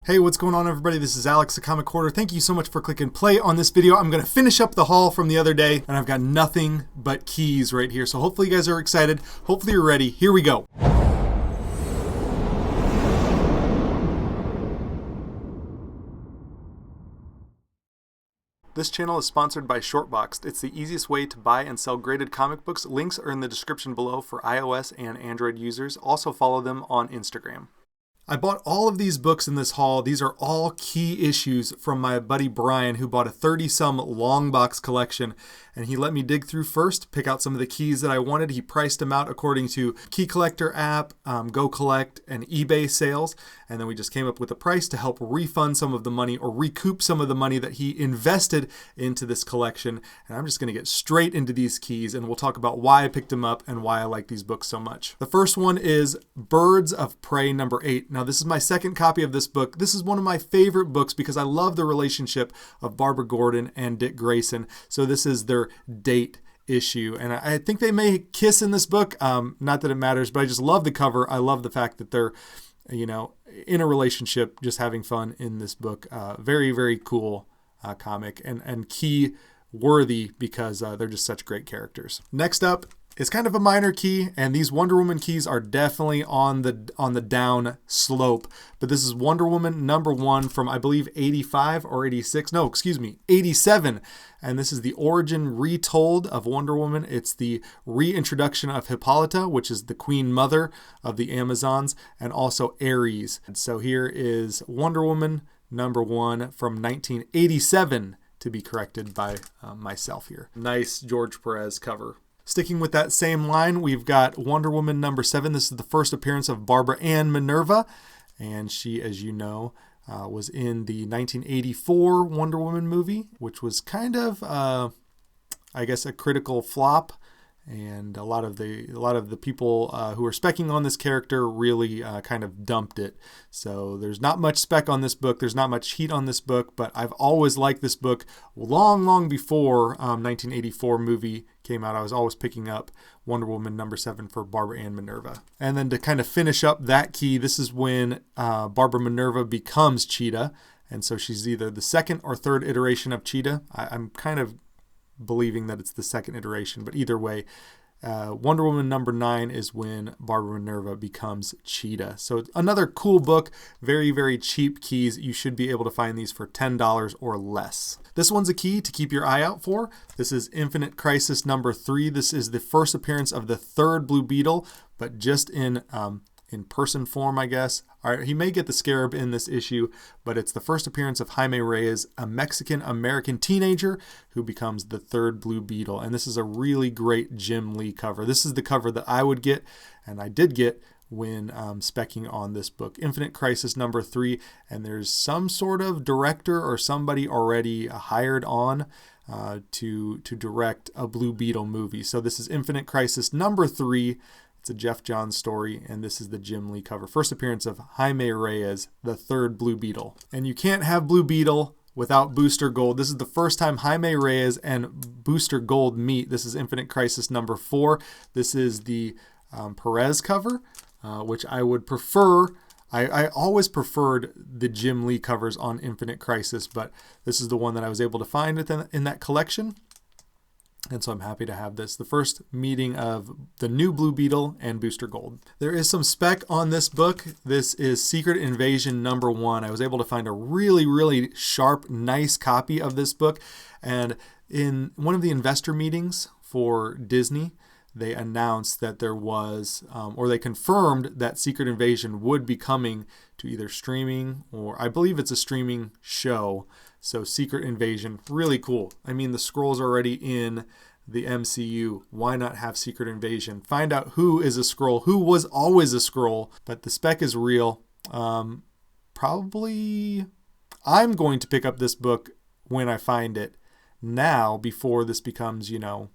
Hey, what's going on, everybody? This is Alex, the Comic Hoarder. Thank you so much for clicking play on this video. I'm going to finish up the haul from the other day, and I've got nothing but keys right here. So hopefully you guys are excited. Hopefully you're ready. Here we go. This channel is sponsored by Shortboxed. It's the easiest way to buy and sell graded comic books. Links are in the description below for iOS and Android users. Also follow them on Instagram. I bought all of these books in this haul. These are all key issues from my buddy Brian, who bought a 30-some long box collection, and he let me dig through first, pick out some of the keys that I wanted. He priced them out according to Key Collector app, Go Collect, and eBay sales, and then we just came up with a price to help refund some of the money or recoup some of the money that he invested into this collection. And I'm just going to get straight into these keys, and we'll talk about why I picked them up and why I like these books so much. The first one is Birds of Prey number 8. Now, this is my second copy of this book. This is one of my favorite books because I love the relationship of Barbara Gordon and Dick Grayson. So this is their date issue, and I think they may kiss in this book. Not that it matters, but I just love the cover. I love the fact that they're, in a relationship, just having fun in this book. Very, very cool comic and key worthy because they're just such great characters. Next up, it's kind of a minor key, and these Wonder Woman keys are definitely on the down slope. But this is Wonder Woman number 1 from, I believe, 85 or 86. No, excuse me, 87. And this is the origin retold of Wonder Woman. It's the reintroduction of Hippolyta, which is the queen mother of the Amazons, and also Ares. And so here is Wonder Woman number 1 from 1987, to be corrected by myself here. Nice George Perez cover. Sticking with that same line, we've got Wonder Woman number 7. This is the first appearance of Barbara Ann Minerva, and she, as you know, was in the 1984 Wonder Woman movie, which was kind of, I guess, a critical flop. And a lot of the people who are specking on this character really kind of dumped it. So there's not much spec on this book. There's not much heat on this book, but I've always liked this book. Long before 1984 movie came out, I was always picking up Wonder Woman number 7 for Barbara Ann Minerva. And then to kind of finish up that key, this is when Barbara Minerva becomes Cheetah. And so she's either the second or third iteration of Cheetah. I'm kind of believing that it's the second iteration, but either way, Wonder Woman number 9 is when Barbara Minerva becomes Cheetah. So it's another cool book, very, very cheap keys. You should be able to find these for $10 or less. This one's a key to keep your eye out for. This is Infinite Crisis number 3. This is the first appearance of the third Blue Beetle, but just in person form, I guess. All right, he may get the Scarab in this issue, but it's the first appearance of Jaime Reyes, a Mexican-American teenager who becomes the third Blue Beetle. And this is a really great Jim Lee cover. This is the cover that I would get, and I did get when specking on this book, Infinite Crisis number 3. And there's some sort of director or somebody already hired on to direct a Blue Beetle movie. So this is Infinite Crisis number 3. It's a Jeff Johns story, and this is the Jim Lee cover. First appearance of Jaime Reyes, the third Blue Beetle. And you can't have Blue Beetle without Booster Gold. This is the first time Jaime Reyes and Booster Gold meet. This is Infinite Crisis number 4. This is the Perez cover, which I would prefer. I always preferred the Jim Lee covers on Infinite Crisis, but this is the one that I was able to find in that collection. And so I'm happy to have this. The first meeting of the new Blue Beetle and Booster Gold. There is some spec on this book. This is Secret Invasion number 1. I was able to find a really, really sharp, nice copy of this book. And in one of the investor meetings for Disney, they announced that there was, or they confirmed that Secret Invasion would be coming to either streaming or I believe it's a streaming show. So Secret Invasion, really cool. I mean, the Skrulls are already in the MCU. Why not have Secret Invasion? Find out who is a Skrull, who was always a Skrull, but the spec is real. Probably, I'm going to pick up this book when I find it now before this becomes, $100,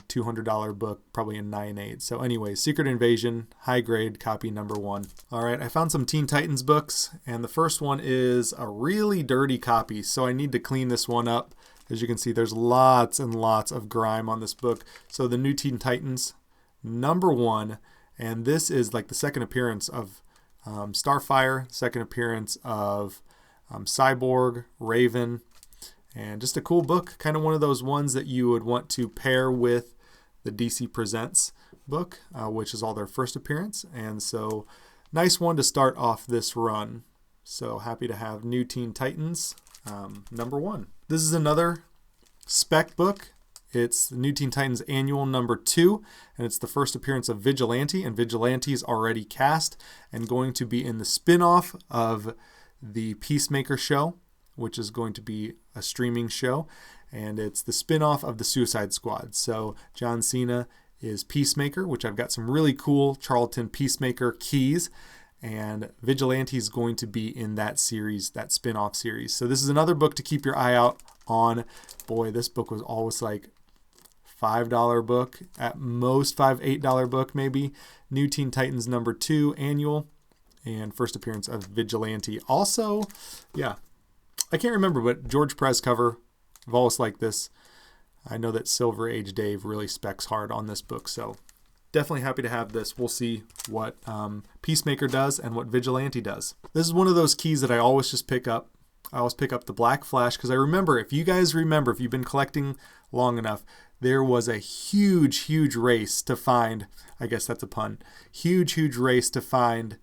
$200 book, probably in 9.8. So anyway, Secret Invasion, high grade, copy number 1. All right, I found some Teen Titans books, and the first one is a really dirty copy, so I need to clean this one up. As you can see, there's lots and lots of grime on this book. So the New Teen Titans, number 1, and this is like the second appearance of Starfire, second appearance of Cyborg, Raven, and just a cool book. Kind of one of those ones that you would want to pair with the DC Presents book, which is all their first appearance. And so nice one to start off this run. So happy to have New Teen Titans #1. This is another spec book. It's the New Teen Titans Annual #2, and it's the first appearance of Vigilante, and Vigilante is already cast and going to be in the spin-off of the Peacemaker show, which is going to be a streaming show, and it's the spin-off of the Suicide Squad. So John Cena is Peacemaker, which I've got some really cool Charlton Peacemaker keys, and Vigilante is going to be in that series, that spin-off series. So this is another book to keep your eye out on. Boy, this book was always like $5 book, at most $8 book maybe. New Teen Titans #2 Annual, and first appearance of Vigilante. Also, yeah, I can't remember, but George Perez cover. I've always liked this. I know that Silver Age Dave really specs hard on this book, so definitely happy to have this. We'll see what Peacemaker does and what Vigilante does. This is one of those keys that I always just pick up. I always pick up the Black Flash because I remember, if you guys remember, if you've been collecting long enough, there was a huge race to find, I guess that's a pun, huge race to find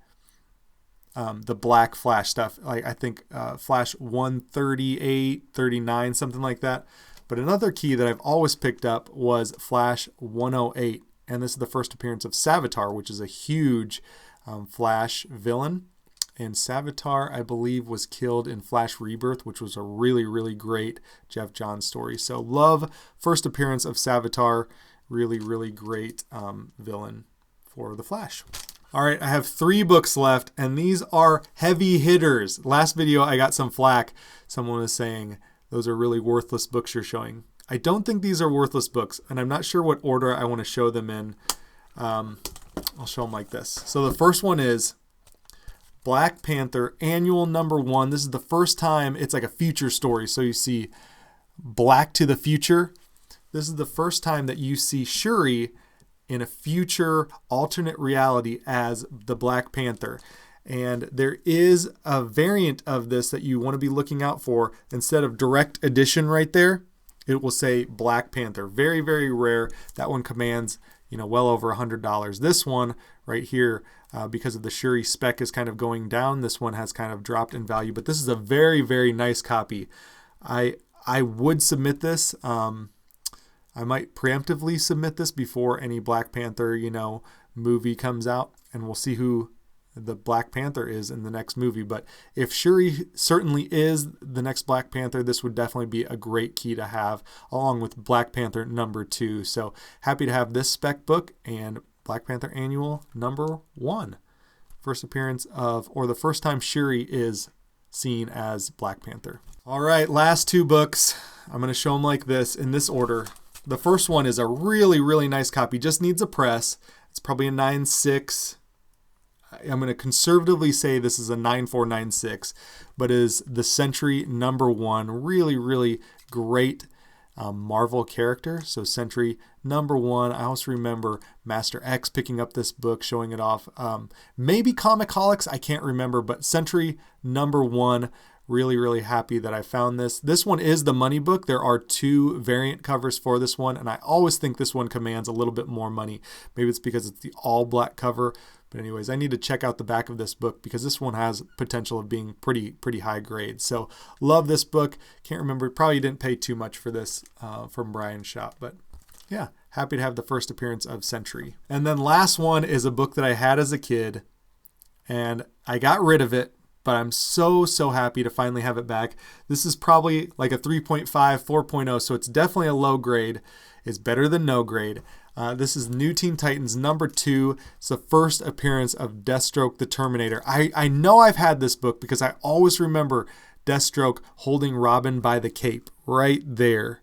the Black Flash stuff. Like I think Flash 138, 39, something like that. But another key that I've always picked up was Flash 108. And this is the first appearance of Savitar, which is a huge Flash villain. And Savitar, I believe, was killed in Flash Rebirth, which was a really great Jeff Johns story. So love first appearance of Savitar. Really great villain for the Flash. All right, I have 3 books left, and these are heavy hitters. Last video, I got some flack. Someone was saying, those are really worthless books you're showing. I don't think these are worthless books, and I'm not sure what order I want to show them in. I'll show them like this. So the first one is Black Panther Annual #1. This is the first time it's like a future story. So you see Black to the future. This is the first time that you see Shuri in a future alternate reality as the Black Panther. And there is a variant of this that you want to be looking out for. Instead of direct edition right there, it will say Black Panther. Very rare. That one commands, well over $100. This one right here, because of the Shuri spec is kind of going down, this one has kind of dropped in value. But this is a very nice copy. I would submit this. I might preemptively submit this before any Black Panther, movie comes out, and we'll see who the Black Panther is in the next movie. But if Shuri certainly is the next Black Panther, this would definitely be a great key to have, along with Black Panther #2. So happy to have this spec book and Black Panther Annual #1. First appearance of, or the first time Shuri is seen as Black Panther. All right, last 2 books. I'm going to show them like this, in this order. The first one is a really nice copy. Just needs a press. It's probably a 9.6. I'm going to conservatively say this is a 9.496, but is the Sentry #1. Really great Marvel character. So Sentry #1. I also remember Master X picking up this book, showing it off. Maybe Comicaholics, I can't remember, but Sentry #1. Really happy that I found this. This one is the money book. There are 2 variant covers for this one, and I always think this one commands a little bit more money. Maybe it's because it's the all black cover. But anyways, I need to check out the back of this book because this one has potential of being pretty high grade. So love this book. Can't remember, probably didn't pay too much for this from Brian's shop, but yeah, happy to have the first appearance of Sentry. And then last one is a book that I had as a kid, and I got rid of it, but I'm so happy to finally have it back. This is probably like a 3.5, 4.0, so it's definitely a low grade. It's better than no grade. This is New Teen Titans #2. It's the first appearance of Deathstroke the Terminator. I know I've had this book because I always remember Deathstroke holding Robin by the cape right there.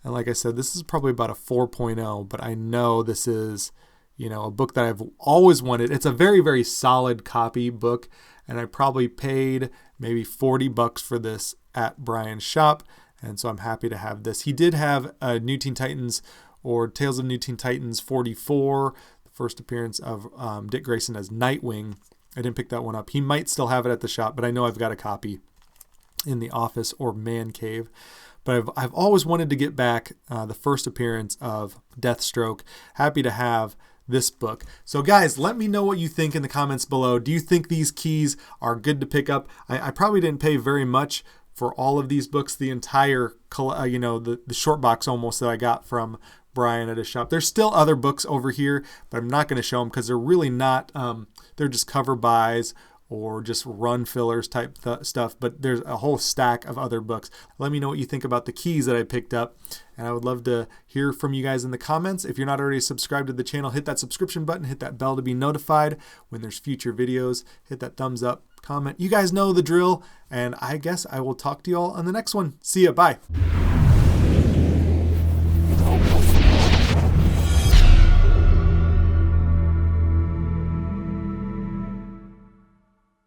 And like I said, this is probably about a 4.0, but I know this is, a book that I've always wanted. It's a very solid copy book, and I probably paid maybe $40 for this at Brian's shop, and so I'm happy to have this. He did have a New Teen Titans or Tales of New Teen Titans 44, the first appearance of Dick Grayson as Nightwing. I didn't pick that one up. He might still have it at the shop, but I know I've got a copy in the office or man cave. But I've always wanted to get back the first appearance of Deathstroke. Happy to have this book. So guys, let me know what you think in the comments below. Do you think these keys are good to pick up? I probably didn't pay very much for all of these books, the entire, the short box almost that I got from Brian at his shop. There's still other books over here, but I'm not going to show them because they're really not, they're just cover buys or just run fillers type stuff, but there's a whole stack of other books. Let me know what you think about the keys that I picked up, and I would love to hear from you guys in the comments. If you're not already subscribed to the channel, hit that subscription button, hit that bell to be notified when there's future videos, hit that thumbs up, comment. You guys know the drill, and I guess I will talk to you all on the next one. See ya, bye.